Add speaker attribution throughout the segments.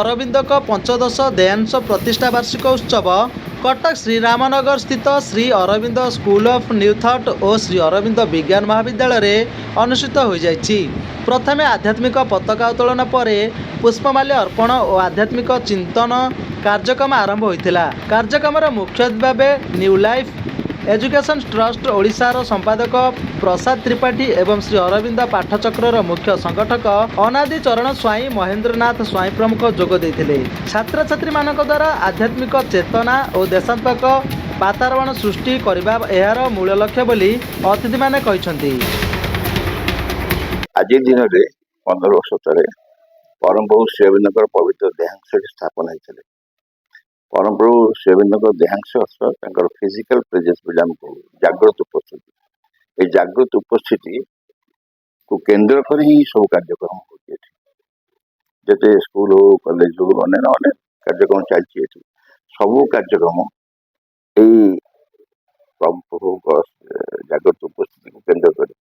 Speaker 1: अरविंद पंचदश देहांश प्रतिष्ठा वार्षिक उत्सव कटक श्रीरामनगर स्थित Sri Aurobindo school of new thought और श्री अरविंद विज्ञान महाविद्यालय अनुष्ठित हो जाइछि। प्रथमे आध्यात्मिक पताका उत्तोलन पर पुष्पमाल्य अर्पण और आध्यात्मिक चिंतन कार्यक्रम आरंभ होइथिला। कार्यक्रम मुख्य अतिथि भावे न्यू लाइफ एजुकेशन ट्रस्ट ओडिशार संपादक प्रसाद त्रिपाठी एवं श्री अरविंद पाठचक्र मुख्य संगठक अनादि चरण स्वाई महेंद्रनाथ स्वाई प्रमुख जोग देइथिले। छात्र छात्री मानक द्वारा आध्यात्मिक चेतना और देशात्मक वातावरण सृष्टि करबा एहार मूल लक्ष्य बोली अतिथि माने कहिसंती।
Speaker 2: आज दिन में 15 वर्ष तले परम प्रभु श्री अरविंद पवित्र देहांश स्थापन होते। परम प्रभु श्री अरविंद देहांश अर्थ फिजिकल प्रेजेंस बोली आम कहू, जागृत उपस्थिति। ये जागृत उपस्थिति को केंद्र कर ही सब कार्यक्रम होती जैसे स्कूल हो, कॉलेज हो, अनेक कार्यक्रम चलती सब कार्यक्रम यही परम प्रभु जागृत उपस्थिति को केंद्र कर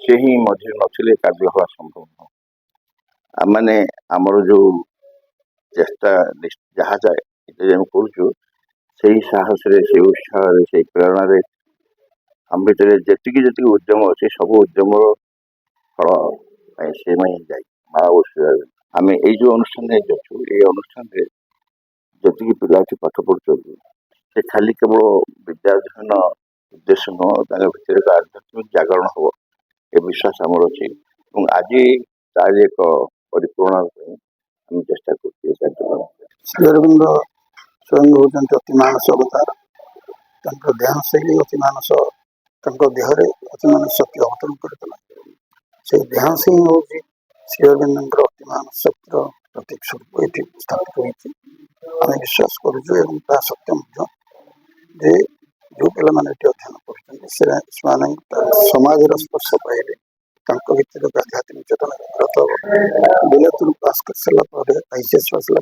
Speaker 2: से ही मझे नथिले कार्य हवा संभव न। मैंने आमर जो चेष्टा जहाँ जाए करुचु से साहस से उत्साह से प्रेरणा हम भर जी उद्यम अच्छे सब उद्यम फल से जाए माँ आम यो अनुष्ठान अच्छु ये अनुष्ठान जी पिला पाठ पढ़ुं से खाली केवल विद्याध्ययन उद्देश्य नुह भर एक आध्यात्मिक जागरण हम ये विश्वास आमर अच्छी आज तार एक परिपूर्ण आम चेष्टा कर।
Speaker 3: स्वयं होती अति मानस अवतार देहांश ही अति मानस देहरे अति मानस शक्ति अवतरण कर देहांश ही हूँ श्री अरविंद अति मानस शक्तिर प्रतीक स्वरूप ये स्थापित होती आम विश्वास करुँ सत्य जे जो पे अध्ययन कर समाज स्पर्श पाइले भर आध्यात्मिक चेतना विकृत हम बिलेतु पास कर सारापर आईसीएस आसला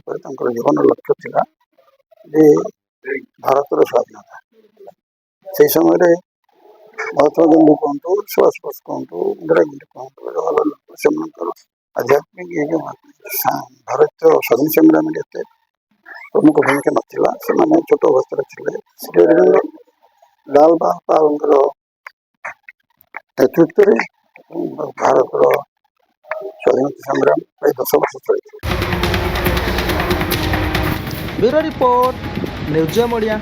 Speaker 3: जीवन लक्ष्य था जे भारत स्वाधीनता से समय महात्मा गांधी कहतु, सुभाष बोस कहतु, इंदिरा गांधी कहतु, जवाहरलाल से आध्यात्मिक भारतीय स्वाधीन संग्राम प्रमुख भूमिका नाला से छोट अवस्था थे। श्री अरविंद लाल बहादुर नेतृत्व भारत स्वाधीनता संग्राम प्राय 10 वर्ष चलता।
Speaker 1: Bureau report news Odia.